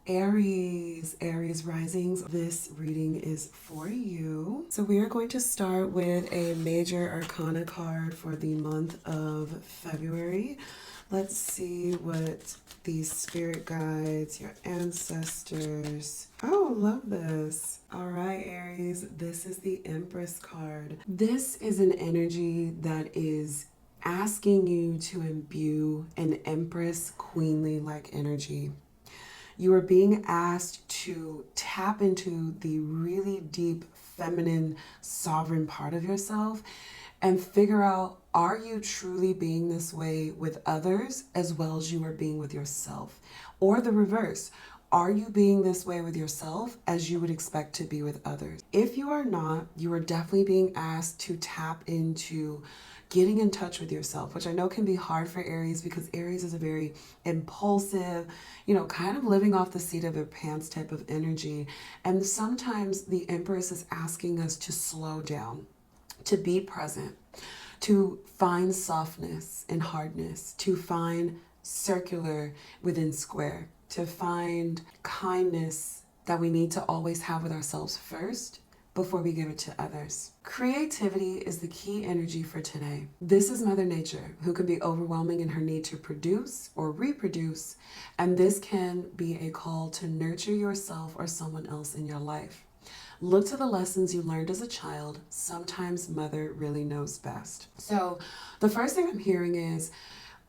Aries Risings, this reading is for you. So we are going to start with a major arcana card for the month of February. Let's see what these spirit guides, your ancestors. Oh, love this. All right, Aries, this is the Empress card. This is an energy that is asking you to imbue an Empress queenly-like energy. You are being asked to tap into the really deep feminine sovereign part of yourself and figure out, are you truly being this way with others as well as you are being with yourself? Or the reverse, are you being this way with yourself as you would expect to be with others? If you are not, you are definitely being asked to tap into getting in touch with yourself, which I know can be hard for Aries because Aries is a very impulsive, kind of living off the seat of their pants type of energy. And sometimes the Empress is asking us to slow down, to be present, to find softness and hardness, to find circular within square, to find kindness that we need to always have with ourselves first before we give it to others. Creativity is the key energy for today. This is Mother Nature, who can be overwhelming in her need to produce or reproduce, and this can be a call to nurture yourself or someone else in your life. Look to the lessons you learned as a child. Sometimes Mother really knows best. So the first thing I'm hearing is,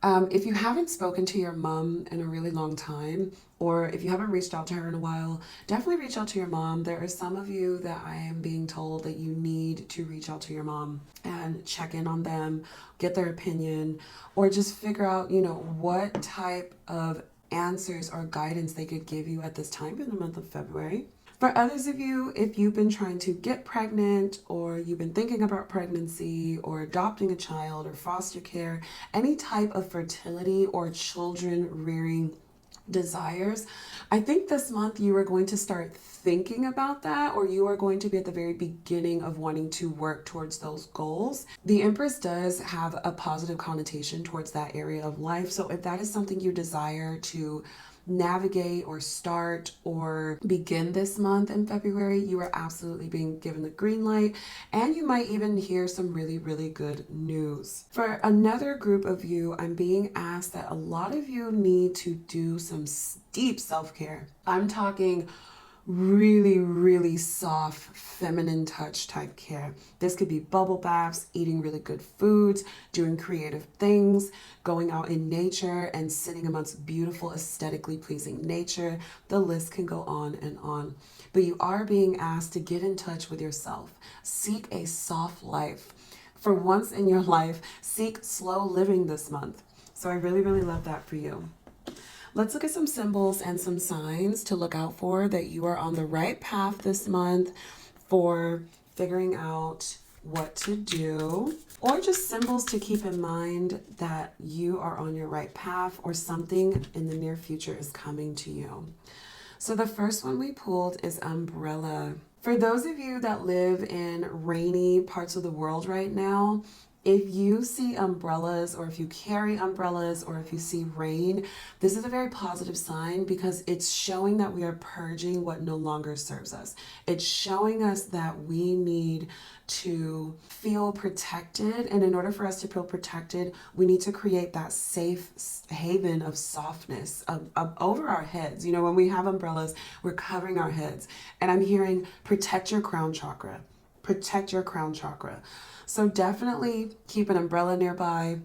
if you haven't spoken to your mom in a really long time, or if you haven't reached out to her in a while, definitely reach out to your mom. There are some of you that I am being told that you need to reach out to your mom and check in on them, get their opinion, or just figure out, what type of answers or guidance they could give you at this time in the month of February. For others of you, if you've been trying to get pregnant or you've been thinking about pregnancy or adopting a child or foster care, any type of fertility or children rearing desires, I think this month you are going to start thinking about that, or you are going to be at the very beginning of wanting to work towards those goals. The Empress does have a positive connotation towards that area of life. So if that is something you desire to navigate or start or begin this month in February, you are absolutely being given the green light, and you might even hear some really, really good news. For another group of you, I'm being asked that a lot of you need to do some deep self-care. I'm talking really, really soft, feminine touch type care. This could be bubble baths, eating really good foods, doing creative things, going out in nature and sitting amongst beautiful, aesthetically pleasing nature. The list can go on and on. But you are being asked to get in touch with yourself. Seek a soft life. For once in your life, seek slow living this month. So I really, really love that for you. Let's look at some symbols and some signs to look out for that you are on the right path this month for figuring out what to do, or just symbols to keep in mind that you are on your right path or something in the near future is coming to you. So the first one we pulled is umbrella. For those of you that live in rainy parts of the world right now, if you see umbrellas, or if you carry umbrellas, or if you see rain, this is a very positive sign because it's showing that we are purging what no longer serves us. It's showing us that we need to feel protected. And in order for us to feel protected, we need to create that safe haven of softness over our heads. When we have umbrellas, we're covering our heads. And I'm hearing protect your crown chakra. Protect your crown chakra. So definitely keep an umbrella nearby,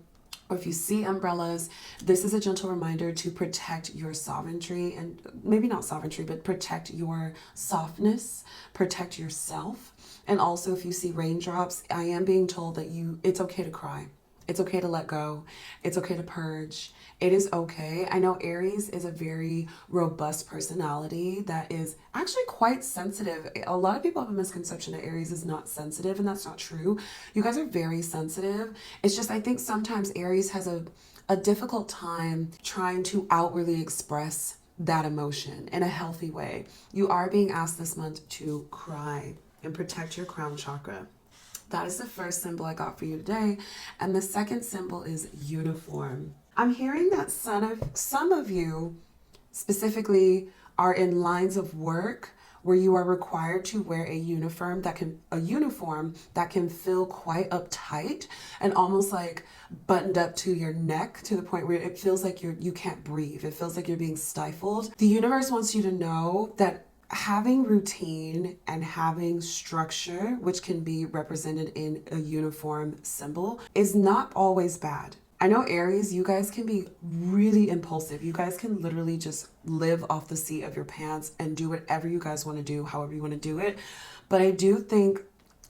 or if you see umbrellas, this is a gentle reminder to protect your sovereignty, and maybe not sovereignty, but protect your softness, protect yourself. And also if you see raindrops, I am being told that it's okay to cry. It's okay to let go. It's okay to purge. It is okay. I know Aries is a very robust personality that is actually quite sensitive. A lot of people have a misconception that Aries is not sensitive, and that's not true. You guys are very sensitive. It's just, I think sometimes Aries has a difficult time trying to outwardly express that emotion in a healthy way. You are being asked this month to cry and protect your crown chakra. That is the first symbol I got for you today. And the second symbol is uniform. I'm hearing that some of you specifically are in lines of work where you are required to wear a uniform that can feel quite uptight and almost like buttoned up to your neck to the point where it feels like you can't breathe. It feels like you're being stifled. The universe wants you to know that having routine and having structure, which can be represented in a uniform symbol, is not always bad. I know Aries, you guys can be really impulsive. You guys can literally just live off the seat of your pants and do whatever you guys want to do, however you want to do it. But I do think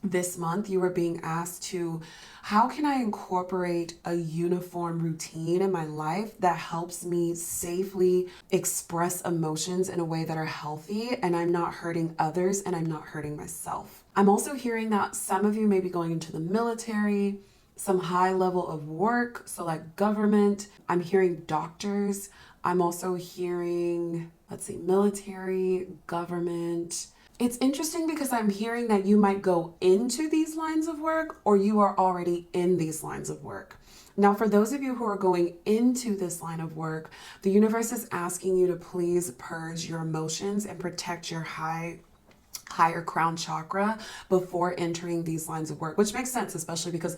this month you are being asked to, how can I incorporate a uniform routine in my life that helps me safely express emotions in a way that are healthy and I'm not hurting others and I'm not hurting myself. I'm also hearing that some of you may be going into the military, some high level of work, so like government. I'm hearing doctors. I'm also hearing, military, government. It's interesting because I'm hearing that you might go into these lines of work or you are already in these lines of work. Now, for those of you who are going into this line of work, the universe is asking you to please purge your emotions and protect your higher crown chakra before entering these lines of work, which makes sense, especially because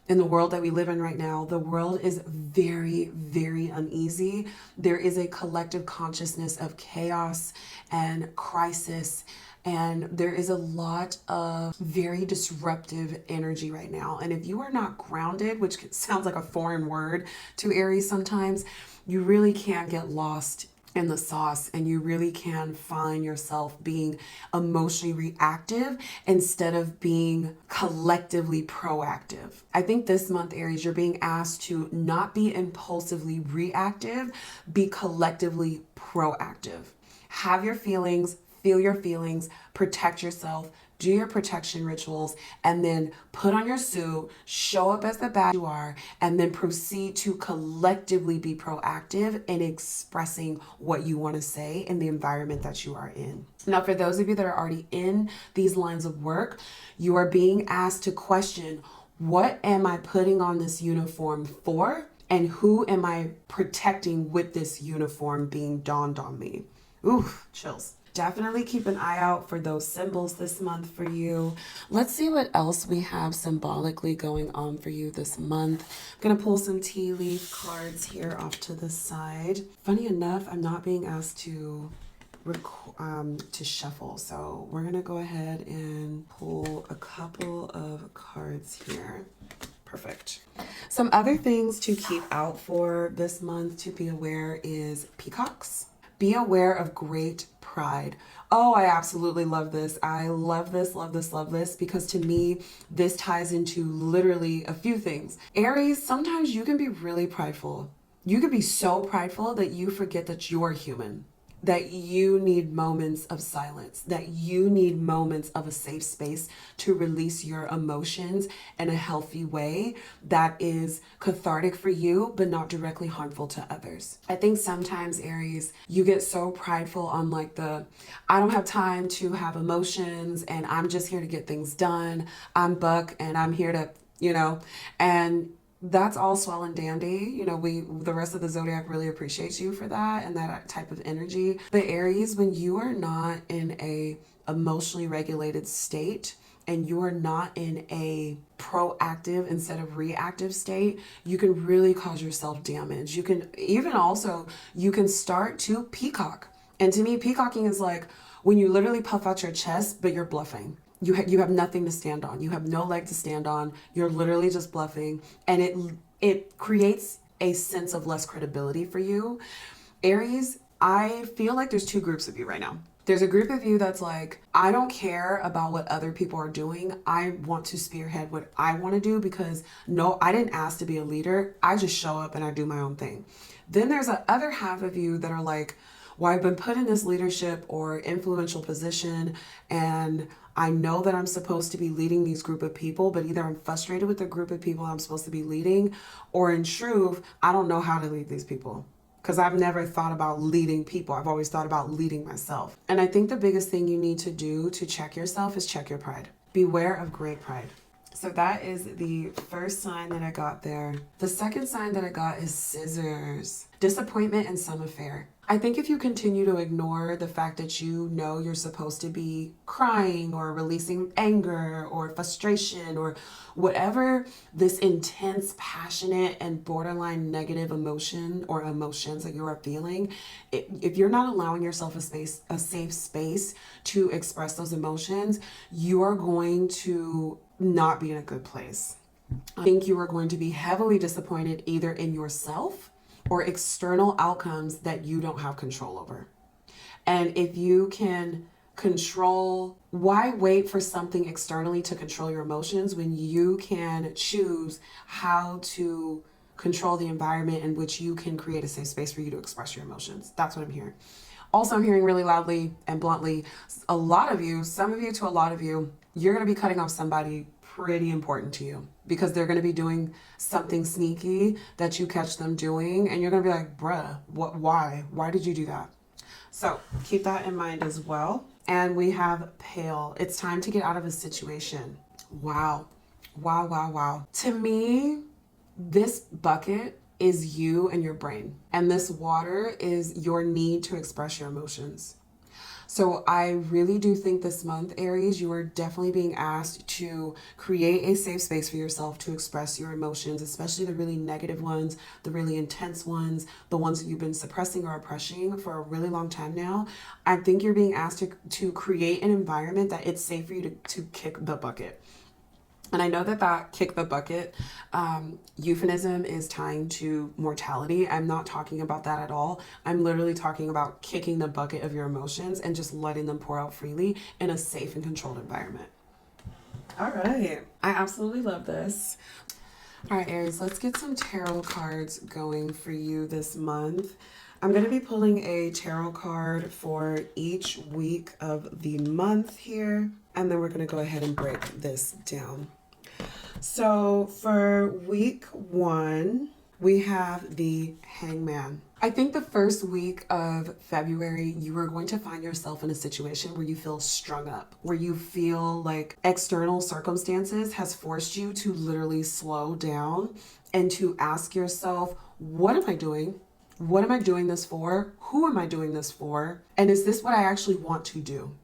in the world that we live in right now, the world is very, very uneasy. There is a collective consciousness of chaos and crisis, and there is a lot of very disruptive energy right now. And if you are not grounded, which sounds like a foreign word to Aries sometimes, you really can get lost in the sauce, and you really can find yourself being emotionally reactive instead of being collectively proactive. I think this month, Aries, you're being asked to not be impulsively reactive, be collectively proactive. Have your feelings, feel your feelings, protect yourself, do your protection rituals, and then put on your suit, show up as the bad you are, and then proceed to collectively be proactive in expressing what you want to say in the environment that you are in. Now, for those of you that are already in these lines of work, you are being asked to question, what am I putting on this uniform for? And who am I protecting with this uniform being donned on me? Ooh, chills. Definitely keep an eye out for those symbols this month for you. Let's see what else we have symbolically going on for you this month. I'm going to pull some tea leaf cards here off to the side. Funny enough, I'm not being asked to shuffle, so we're going to go ahead and pull a couple of cards here. Perfect. Some other things to keep out for this month to be aware is peacocks. Be aware of great pride. Oh, I absolutely love this. I love this, love this, love this, because to me, this ties into literally a few things. Aries, sometimes you can be really prideful. You can be so prideful that you forget that you're human, that you need moments of silence, that you need moments of a safe space to release your emotions in a healthy way that is cathartic for you, but not directly harmful to others. I think sometimes, Aries, you get so prideful on like I don't have time to have emotions and I'm just here to get things done. I'm Buck and I'm here to, and that's all swell and dandy. The rest of the zodiac really appreciates you for that and that type of energy. But Aries, when you are not in a emotionally regulated state and you are not in a proactive instead of reactive state, you can really cause yourself damage. You can start to peacock. And to me, peacocking is like when you literally puff out your chest, but you're bluffing. You have nothing to stand on. You have no leg to stand on. You're literally just bluffing. And it creates a sense of less credibility for you. Aries, I feel like there's two groups of you right now. There's a group of you that's like, I don't care about what other people are doing. I want to spearhead what I want to do because no, I didn't ask to be a leader. I just show up and I do my own thing. Then there's the other half of you that are like, well, I've been put in this leadership or influential position and I know that I'm supposed to be leading these group of people, but either I'm frustrated with the group of people I'm supposed to be leading, or in truth, I don't know how to lead these people because I've never thought about leading people. I've always thought about leading myself. And I think the biggest thing you need to do to check yourself is check your pride. Beware of great pride. So that is the first sign that I got there. The second sign that I got is scissors. Disappointment in some affair. I think if you continue to ignore the fact that you know you're supposed to be crying or releasing anger or frustration or whatever this intense, passionate, and borderline negative emotion or emotions that you are feeling, if you're not allowing yourself a safe space to express those emotions, you are going to not be in a good place. I think you are going to be heavily disappointed either in yourself or external outcomes that you don't have control over. And if you can control, why wait for something externally to control your emotions when you can choose how to control the environment in which you can create a safe space for you to express your emotions? That's what I'm hearing. Also, I'm hearing really loudly and bluntly, a lot of you, some of you to a lot of you, you're going to be cutting off somebody pretty important to you because they're going to be doing something sneaky that you catch them doing, and you're going to be like, bruh, why did you do that? So keep that in mind as well. And we have pale. It's time to get out of a situation. Wow. To me, this bucket is you and your brain, and this water is your need to express your emotions. So I really do think this month, Aries, you are definitely being asked to create a safe space for yourself to express your emotions, especially the really negative ones, the really intense ones, the ones that you've been suppressing or oppressing for a really long time now. I think you're being asked to create an environment that it's safe for you to kick the bucket. And I know that kick the bucket euphemism is tying to mortality. I'm not talking about that at all. I'm literally talking about kicking the bucket of your emotions and just letting them pour out freely in a safe and controlled environment. All right. I absolutely love this. All right, Aries, let's get some tarot cards going for you this month. I'm going to be pulling a tarot card for each week of the month here, and then we're going to go ahead and break this down. So for week 1, we have the Hangman. I think the first week of February, you are going to find yourself in a situation where you feel strung up, where you feel like external circumstances has forced you to literally slow down and to ask yourself, what am I doing? What am I doing this for? Who am I doing this for? And is this what I actually want to do?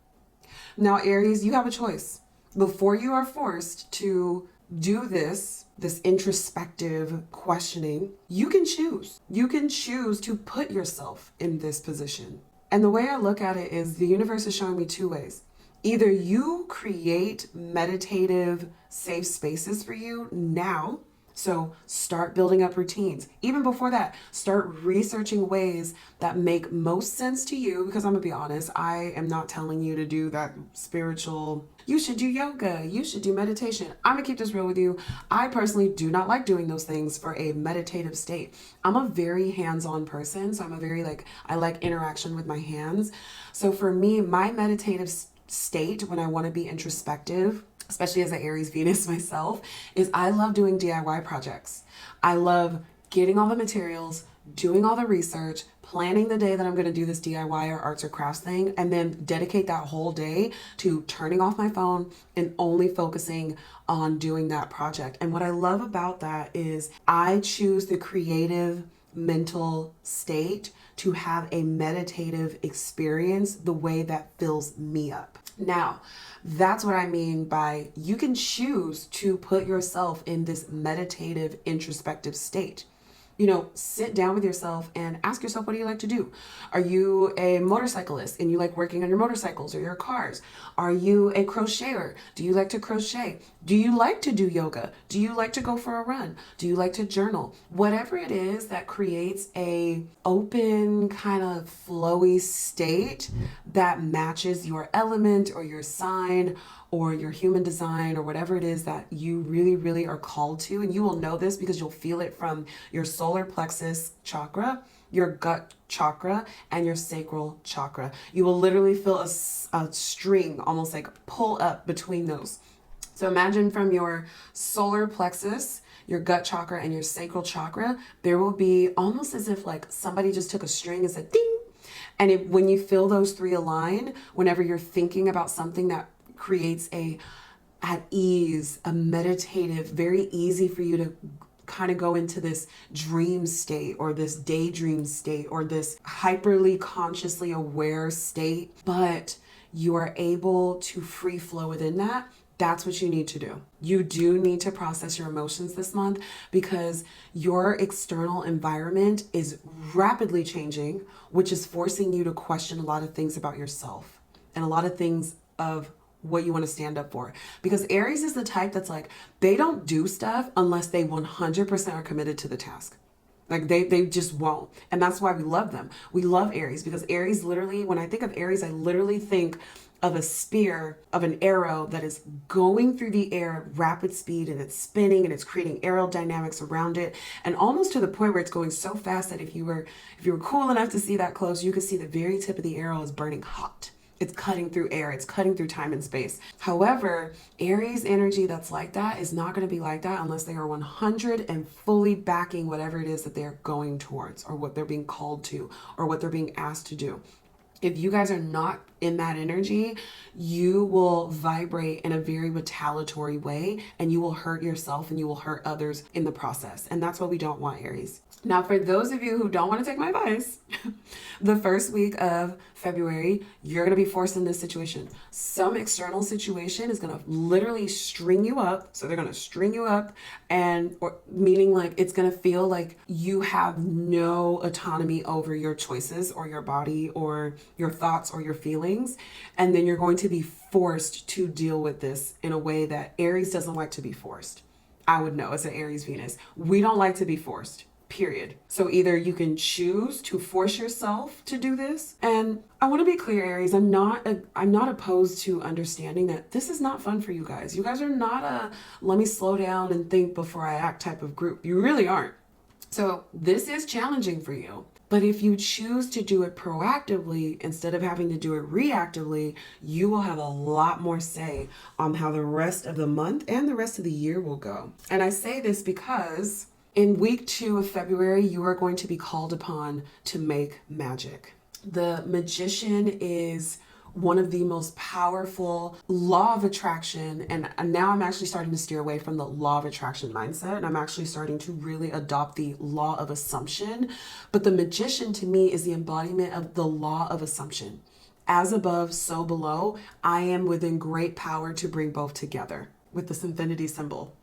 Now, Aries, you have a choice. Before you are forced to do this introspective questioning, you can choose. You can choose to put yourself in this position. And the way I look at it is the universe is showing me 2 ways. Either you create meditative, safe spaces for you now. So start building up routines. Even before that, start researching ways that make most sense to you, because I'm gonna be honest, I am not telling you to do that spiritual, you should do yoga, you should do meditation. I'm gonna keep this real with you. I personally do not like doing those things for a meditative state. I'm a very hands-on person, so I like interaction with my hands. So for me, my meditative state when I want to be introspective, especially as an Aries Venus myself, is I love doing DIY projects. I love getting all the materials, doing all the research, planning the day that I'm going to do this DIY or arts or crafts thing, and then dedicate that whole day to turning off my phone and only focusing on doing that project. And what I love about that is I choose the creative mental state to have a meditative experience the way that fills me up. Now, that's what I mean by you can choose to put yourself in this meditative, introspective state. Sit down with yourself and ask yourself, what do you like to do? Are you a motorcyclist and you like working on your motorcycles or your cars? Are you a crocheter? Do you like to crochet? Do you like to do yoga? Do you like to go for a run? Do you like to journal? Whatever it is that creates a open kind of flowy state that matches your element or your sign or your human design or whatever it is that you really, really are called to. And you will know this because you'll feel it from your solar plexus chakra, your gut chakra, and your sacral chakra. You will literally feel a string almost like pull up between those. So imagine from your solar plexus, your gut chakra, and your sacral chakra, there will be almost as if like somebody just took a string and said ding. And when you feel those 3 align, whenever you're thinking about something that creates at ease, a meditative, very easy for you to kind of go into this dream state or this daydream state or this hyperly consciously aware state, but you are able to free flow within that. That's what you need to do. You do need to process your emotions this month because your external environment is rapidly changing, which is forcing you to question a lot of things about yourself and a lot of things of what you want to stand up for. Because Aries is the type that's like, they don't do stuff unless they 100% are committed to the task. Like they just won't. And that's why we love them. We love Aries because Aries literally, when I think of Aries, I literally think of a spear, of an arrow that is going through the air at rapid speed, and it's spinning and it's creating aerodynamics around it, and almost to the point where it's going so fast that if you were cool enough to see that close, you could see the very tip of the arrow is burning hot. It's cutting through air. It's cutting through time and space. However, Aries energy that's like that is not going to be like that unless they are 100 and fully backing whatever it is that they're going towards or what they're being called to or what they're being asked to do. If you guys are not in that energy, you will vibrate in a very retaliatory way and you will hurt yourself and you will hurt others in the process. And that's what we don't want, Aries. Now, for those of you who don't want to take my advice, the first week of February, you're going to be forced in this situation. Some external situation is going to literally string you up. So they're going to string you up or meaning like it's going to feel like you have no autonomy over your choices or your body or your thoughts or your feelings. And then you're going to be forced to deal with this in a way that Aries doesn't like to be forced. I would know as an Aries Venus. We don't like to be forced. Period. So either you can choose to force yourself to do this. And I want to be clear, Aries, I'm not opposed to understanding that this is not fun for you guys. You guys are not a let me slow down and think before I act type of group. You really aren't. So this is challenging for you. But if you choose to do it proactively instead of having to do it reactively, you will have a lot more say on how the rest of the month and the rest of the year will go. And I say this because in week 2 of February, you are going to be called upon to make magic. The magician is one of the most powerful law of attraction. And now I'm actually starting to steer away from the law of attraction mindset. And I'm actually starting to really adopt the law of assumption. But the magician to me is the embodiment of the law of assumption. As above, so below. I am within great power to bring both together with this infinity symbol.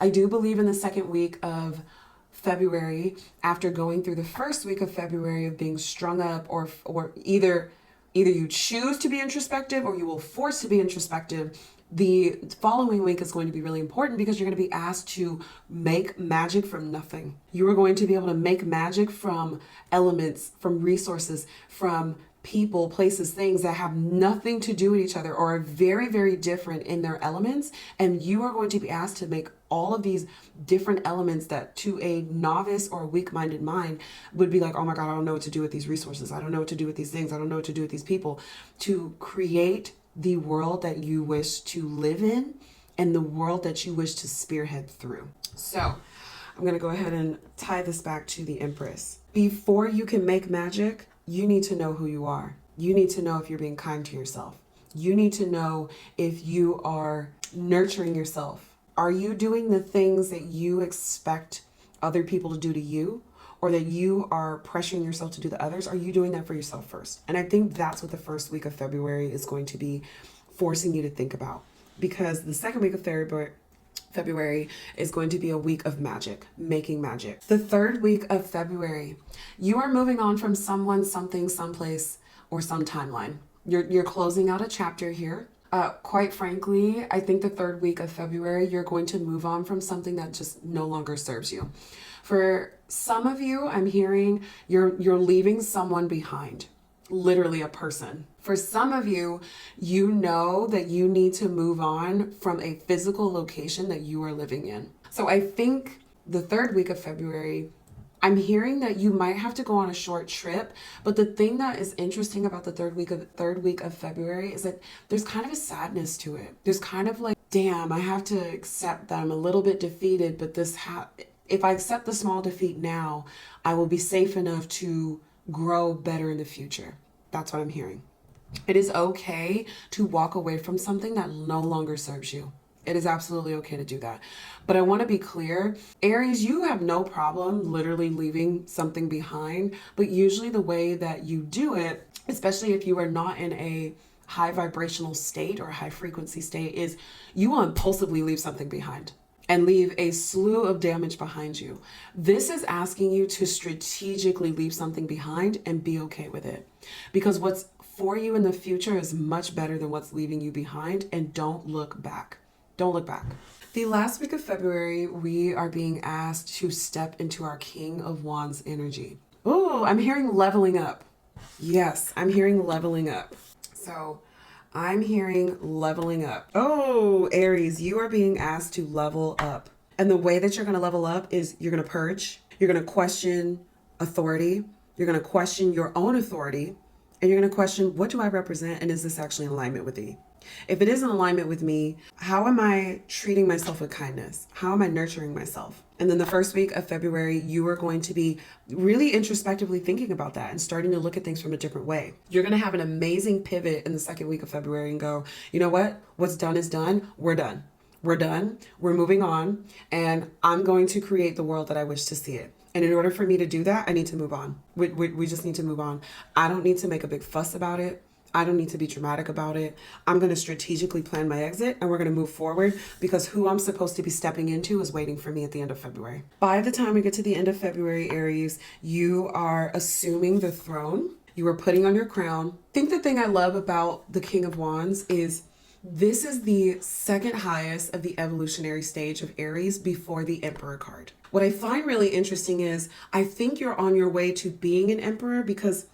I do believe in the second week of February, after going through the first week of February of being strung up or either you choose to be introspective or you will force to be introspective, the following week is going to be really important because you're going to be asked to make magic from nothing. You are going to be able to make magic from elements, from resources, from people, places, things that have nothing to do with each other or are very, very different in their elements. And you are going to be asked to make all of these different elements that to a novice or weak-minded mind would be like, oh my God, I don't know what to do with these resources. I don't know what to do with these things. I don't know what to do with these people. To create the world that you wish to live in and the world that you wish to spearhead through. So I'm going to go ahead and tie this back to the Empress. Before you can make magic, you need to know who you are. You need to know if you're being kind to yourself. You need to know if you are nurturing yourself. Are you doing the things that you expect other people to do to you, or that you are pressuring yourself to do to others? Are you doing that for yourself first? And I think that's what the first week of February is going to be forcing you to think about, because the second week of February is going to be a week of magic, making magic. The third week of February, you are moving on from someone, something, someplace, or some timeline. You're closing out a chapter here. Quite frankly, I think the third week of February, you're going to move on from something that just no longer serves you. For some of you, I'm hearing you're leaving someone behind, literally a person. For some of you, you know that you need to move on from a physical location that you are living in. So I think the third week of February, I'm hearing that you might have to go on a short trip, but the thing that is interesting about the third week of February is that there's kind of a sadness to it. There's kind of like, damn, I have to accept that I'm a little bit defeated, but if I accept the small defeat now, I will be safe enough to grow better in the future. That's what I'm hearing. It is okay to walk away from something that no longer serves you. It is absolutely okay to do that. But I want to be clear, Aries, you have no problem literally leaving something behind, but usually the way that you do it, especially if you are not in a high vibrational state or high frequency state, is you will impulsively leave something behind and leave a slew of damage behind you. This is asking you to strategically leave something behind and be okay with it. Because what's for you in the future is much better than what's leaving you behind, and don't look back. Don't look back. The last week of February, we are being asked to step into our King of Wands energy. Ooh, I'm hearing leveling up. Yes, I'm hearing leveling up. So I'm hearing leveling up. Oh, Aries, you are being asked to level up. And the way that you're going to level up is you're going to purge. You're going to question authority. You're going to question your own authority. And you're going to question, what do I represent? And is this actually in alignment with me? If it is in alignment with me, how am I treating myself with kindness? How am I nurturing myself? And then the first week of February, you are going to be really introspectively thinking about that and starting to look at things from a different way. You're going to have an amazing pivot in the second week of February and go, you know what? What's done is done. We're done. We're done. We're moving on. And I'm going to create the world that I wish to see it. And in order for me to do that, I need to move on. We just need to move on. I don't need to make a big fuss about it. I don't need to be dramatic about it. I'm going to strategically plan my exit, and we're going to move forward, because who I'm supposed to be stepping into is waiting for me at the end of February. By the time we get to the end of February, Aries, you are assuming the throne. You are putting on your crown. I think the thing I love about the King of Wands is this is the second highest of the evolutionary stage of Aries before the Emperor card. What I find really interesting is I think you're on your way to being an Emperor, because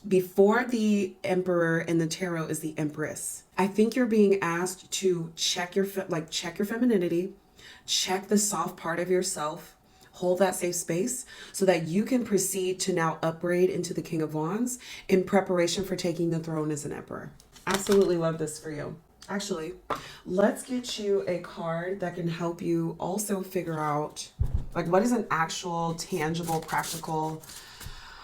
before the Emperor in the tarot is the Empress. I think you're being asked to check your femininity, check the soft part of yourself, hold that safe space so that you can proceed to now upgrade into the King of Wands in preparation for taking the throne as an Emperor. Absolutely love this for you. Actually, let's get you a card that can help you also figure out what is an actual, tangible, practical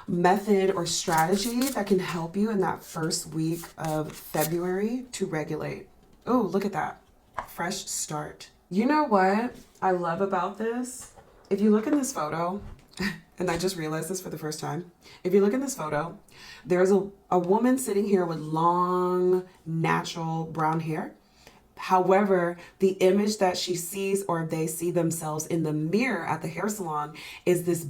method or strategy that can help you in that first week of February to regulate. Oh, look at that. Fresh start. You know what I love about this? If you look in this photo, and I just realized this for the first time. If you look in this photo, there's a woman sitting here with long, natural brown hair. However, the image that she sees, or they see themselves in the mirror at the hair salon, is this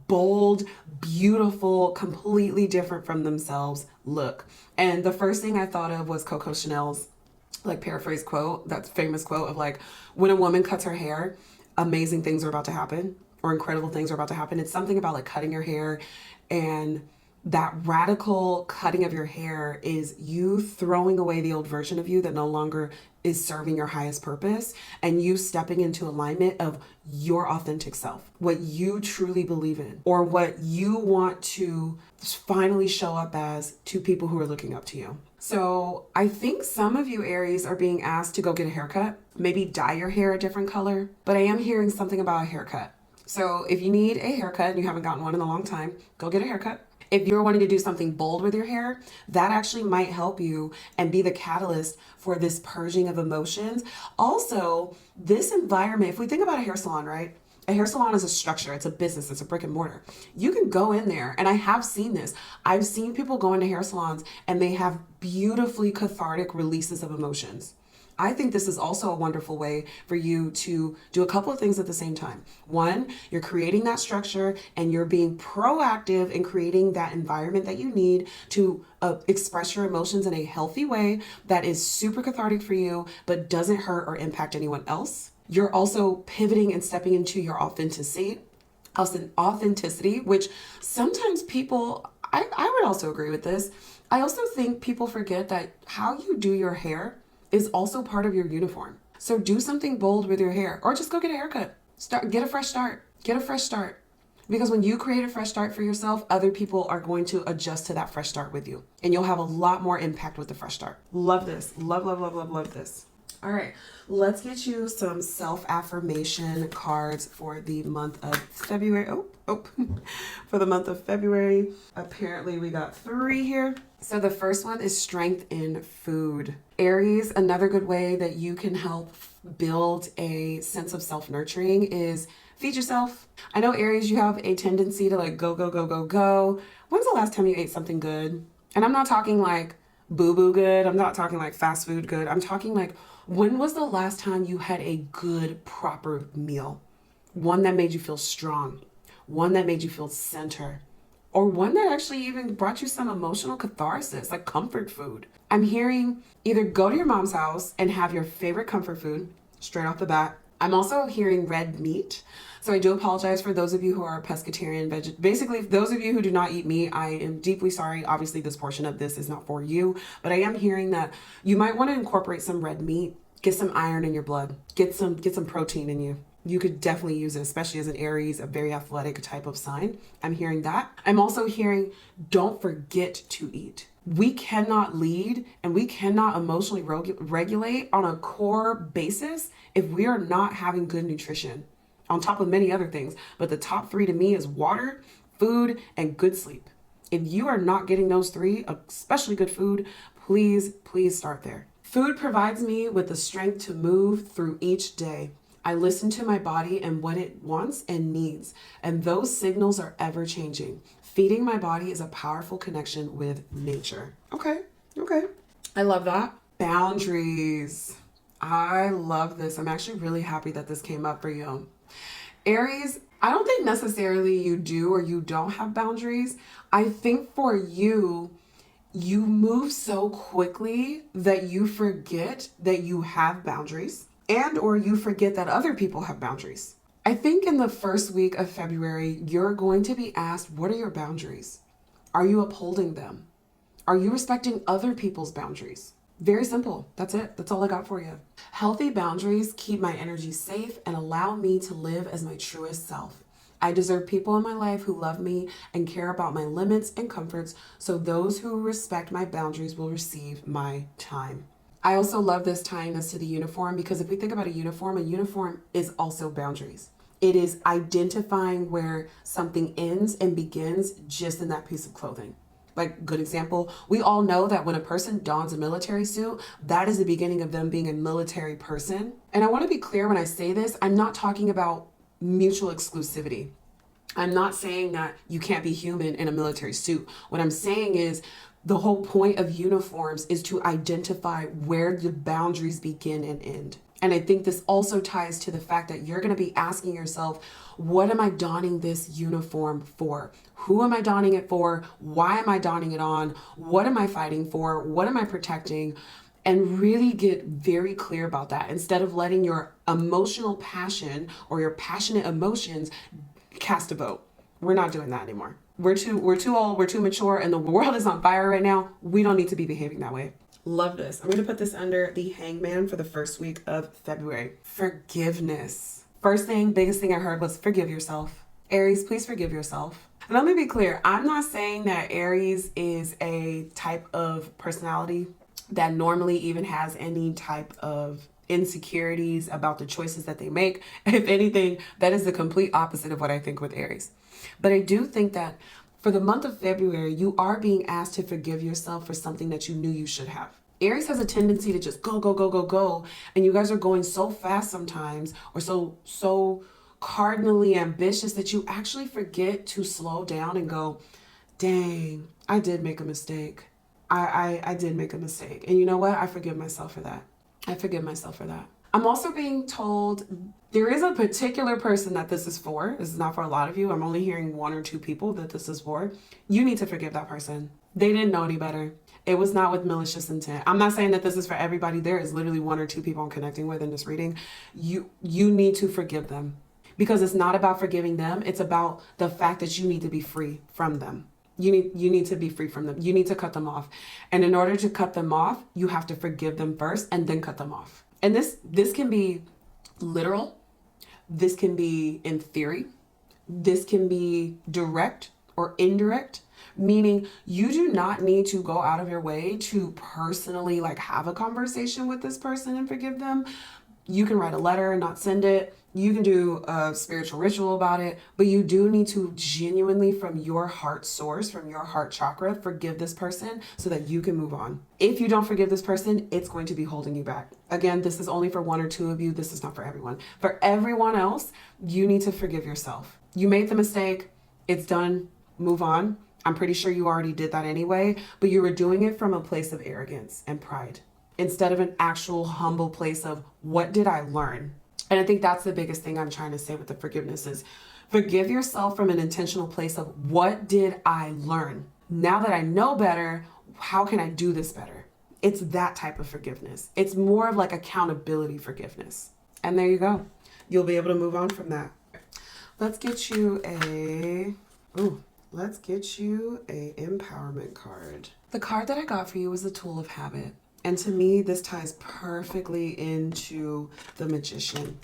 bold, beautiful, completely different from themselves look. And the first thing I thought of was Coco Chanel's paraphrase quote, that famous quote of when a woman cuts her hair, amazing things are about to happen, or incredible things are about to happen. It's something about cutting your hair, and that radical cutting of your hair is you throwing away the old version of you that no longer is serving your highest purpose, and you stepping into alignment of your authentic self, what you truly believe in, or what you want to finally show up as to people who are looking up to you. So I think some of you Aries are being asked to go get a haircut, maybe dye your hair a different color, but I am hearing something about a haircut. So if you need a haircut and you haven't gotten one in a long time, go get a haircut. If you're wanting to do something bold with your hair, that actually might help you and be the catalyst for this purging of emotions. Also, this environment, if we think about a hair salon, right? A hair salon is a structure, it's a business, it's a brick and mortar. You can go in there, and I have seen this. I've seen people go into hair salons and they have beautifully cathartic releases of emotions. I think this is also a wonderful way for you to do a couple of things at the same time. One, you're creating that structure and you're being proactive in creating that environment that you need to express your emotions in a healthy way that is super cathartic for you, but doesn't hurt or impact anyone else. You're also pivoting and stepping into your authenticity, which sometimes people, I would also agree with this. I also think people forget that how you do your hair is also part of your uniform. So do something bold with your hair, or just go get a haircut. Get a fresh start. Get a fresh start. Because when you create a fresh start for yourself, other people are going to adjust to that fresh start with you. And you'll have a lot more impact with the fresh start. Love this. Love, love, love, love, love this. All right, let's get you some self-affirmation cards for the month of February. For the month of February. Apparently we got 3 here. So the first one is strength in food. Aries, another good way that you can help build a sense of self-nurturing is feed yourself. I know Aries, you have a tendency to like go, go, go, go, go. When's the last time you ate something good? And I'm not talking like boo-boo good. I'm not talking like fast food good. I'm talking like, when was the last time you had a good, proper meal? One that made you feel strong, one that made you feel centered, or one that actually even brought you some emotional catharsis, like comfort food. I'm hearing either go to your mom's house and have your favorite comfort food straight off the bat. I'm also hearing red meat. So I do apologize for those of you who are pescatarian, basically those of you who do not eat meat. I am deeply sorry. Obviously this portion of this is not for you, but I am hearing that you might want to incorporate some red meat, get some iron in your blood, get some protein in you. You could definitely use it, especially as an Aries, a very athletic type of sign. I'm hearing that. I'm also hearing, don't forget to eat. We cannot lead and we cannot emotionally regulate on a core basis if we are not having good nutrition, on top of many other things. But the top three to me is water, food, and good sleep. If you are not getting those three, especially good food, please start there. Food provides me with the strength to move through each day. I listen to my body and what it wants and needs, and those signals are ever changing. Feeding my body is a powerful connection with nature. Okay. I love that. Boundaries. I love this. I'm actually really happy that this came up for you. Aries, I don't think necessarily you do or you don't have boundaries. I think for you, you move so quickly that you forget that you have boundaries. And or you forget that other people have boundaries. I think in the first week of February, you're going to be asked, what are your boundaries? Are you upholding them? Are you respecting other people's boundaries? Very simple. That's it. That's all I got for you. Healthy boundaries keep my energy safe and allow me to live as my truest self. I deserve people in my life who love me and care about my limits and comforts, so those who respect my boundaries will receive my time. I also love this tying this to the uniform, because if we think about a uniform is also boundaries. It is identifying where something ends and begins just in that piece of clothing. Like, good example, we all know that when a person dons a military suit, that is the beginning of them being a military person. And I want to be clear when I say this, I'm not talking about mutual exclusivity. I'm not saying that you can't be human in a military suit. What I'm saying is, the whole point of uniforms is to identify where the boundaries begin and end. And I think this also ties to the fact that you're going to be asking yourself, what am I donning this uniform for? Who am I donning it for? Why am I donning it on? What am I fighting for? What am I protecting? And really get very clear about that, instead of letting your emotional passion or your passionate emotions cast a vote. We're not doing that anymore. We're too old, we're too mature, and the world is on fire right now. We don't need to be behaving that way. Love this. I'm going to put this under the Hangman for the first week of February. Forgiveness. First thing, biggest thing I heard was forgive yourself. Aries, please forgive yourself. And let me be clear. I'm not saying that Aries is a type of personality that normally even has any type of insecurities about the choices that they make. If anything, that is the complete opposite of what I think with Aries. But I do think that for the month of February, you are being asked to forgive yourself for something that you knew you should have. Aries has a tendency to just go. And you guys are going so fast sometimes, or so cardinally ambitious, that you actually forget to slow down and go, dang, I did make a mistake. I did make a mistake. And you know what? I forgive myself for that. I'm also being told there is a particular person that this is for. This is not for a lot of you. I'm only hearing one or two people that this is for. You need to forgive that person. They didn't know any better. It was not with malicious intent. I'm not saying that this is for everybody. There is literally one or two people I'm connecting with in this reading. You need to forgive them, because it's not about forgiving them. It's about the fact that you need to be free from them. You need to be free from them. You need to cut them off. And in order to cut them off, you have to forgive them first and then cut them off. And this can be literal. This can be in theory. This can be direct or indirect, meaning you do not need to go out of your way to personally like have a conversation with this person and forgive them. You can write a letter and not send it. You can do a spiritual ritual about it, but you do need to genuinely, from your heart source, from your heart chakra, forgive this person so that you can move on. If you don't forgive this person, it's going to be holding you back. Again, this is only for 1 or 2 of you. This is not for everyone. For everyone else, you need to forgive yourself. You made the mistake. It's done. Move on. I'm pretty sure you already did that anyway, but you were doing it from a place of arrogance and pride instead of an actual humble place of, what did I learn? And I think that's the biggest thing I'm trying to say with the forgiveness is forgive yourself from an intentional place of, what did I learn? Now that I know better, how can I do this better? It's that type of forgiveness. It's more of like accountability forgiveness. And there you go. You'll be able to move on from that. Let's get you a empowerment card. The card that I got for you was the Tool of Habit. And to me, this ties perfectly into the Magician,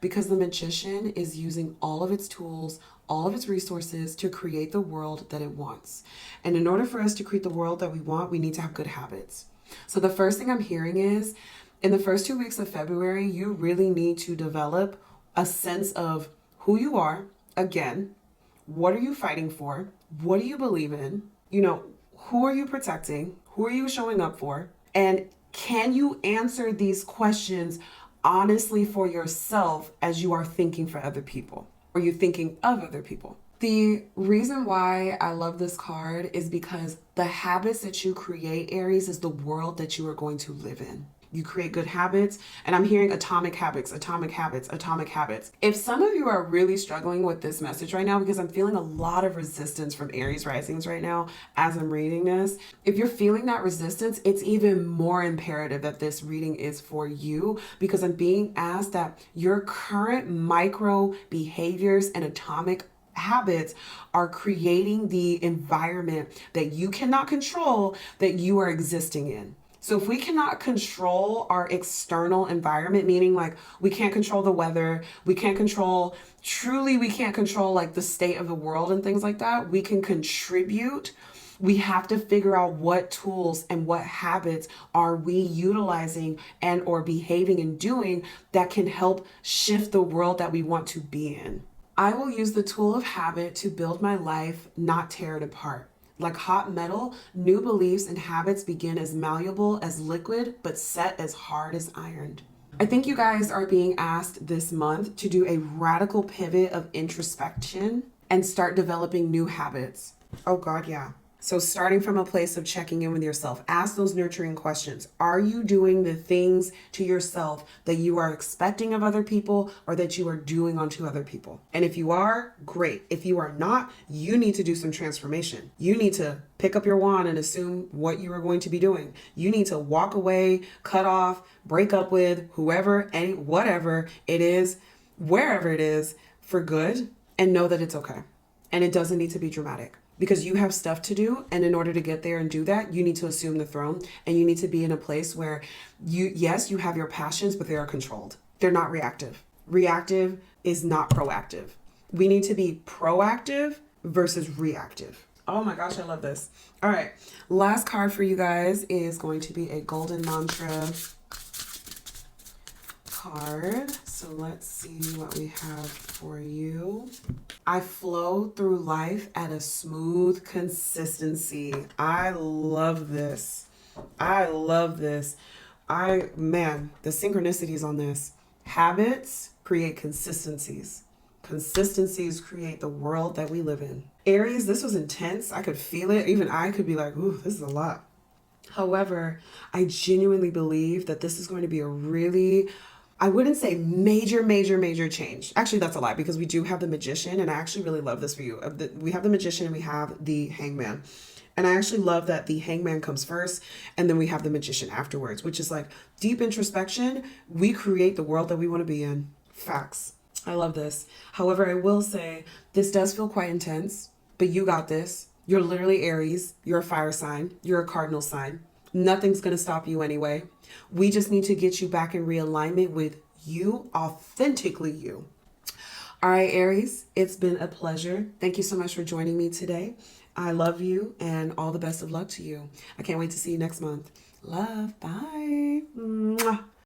because the Magician is using all of its tools, all of its resources to create the world that it wants. And in order for us to create the world that we want, we need to have good habits. So the first thing I'm hearing is, in the first 2 weeks of February, you really need to develop a sense of who you are. Again, what are you fighting for? What do you believe in? Who are you protecting? Who are you showing up for? And can you answer these questions honestly for yourself as you are thinking for other people? Or you thinking of other people? The reason why I love this card is because the habits that you create, Aries, is the world that you are going to live in. You create good habits, and I'm hearing atomic habits, atomic habits, atomic habits. If some of you are really struggling with this message right now, because I'm feeling a lot of resistance from Aries risings right now as I'm reading this, if you're feeling that resistance, it's even more imperative that this reading is for you, because I'm being asked that your current micro behaviors and atomic habits are creating the environment that you cannot control, that you are existing in. So if we cannot control our external environment, meaning like we can't control the weather, we can't control like the state of the world and things like that, we can contribute. We have to figure out what tools and what habits are we utilizing and or behaving and doing that can help shift the world that we want to be in. I will use the tool of habit to build my life, not tear it apart. Like hot metal, new beliefs and habits begin as malleable as liquid, but set as hard as iron. I think you guys are being asked this month to do a radical pivot of introspection and start developing new habits. Oh God, yeah. So starting from a place of checking in with yourself, ask those nurturing questions. Are you doing the things to yourself that you are expecting of other people or that you are doing onto other people? And if you are, great. If you are not, you need to do some transformation. You need to pick up your wand and assume what you are going to be doing. You need to walk away, cut off, break up with whoever, whatever it is, wherever it is, for good, and know that it's okay. And it doesn't need to be dramatic. Because you have stuff to do, and in order to get there and do that, you need to assume the throne, and you need to be in a place where you have your passions, but they are controlled. They're not reactive. Reactive is not proactive. We need to be proactive versus reactive. Oh my gosh, I love this. All right, last card for you guys is going to be a golden mantra card. So let's see what we have for you. I flow through life at a smooth consistency. I love this. The synchronicities on this. Habits create consistencies. Consistencies create the world that we live in. Aries, this was intense. I could feel it. Even I could be like, ooh, this is a lot. However, I genuinely believe that this is going to be a really, I wouldn't say major change. Actually, that's a lie, because we do have the Magician, and I actually really love this for you. We have the Magician and we have the Hangman. And I actually love that the Hangman comes first and then we have the Magician afterwards, which is like deep introspection. We create the world that we want to be in. Facts. I love this. However, I will say this does feel quite intense, but you got this. You're literally Aries. You're a fire sign. You're a cardinal sign. Nothing's going to stop you anyway. We just need to get you back in realignment with you, authentically you. All right, Aries, it's been a pleasure. Thank you so much for joining me today. I love you and all the best of luck to you. I can't wait to see you next month. Love. Bye. Mwah.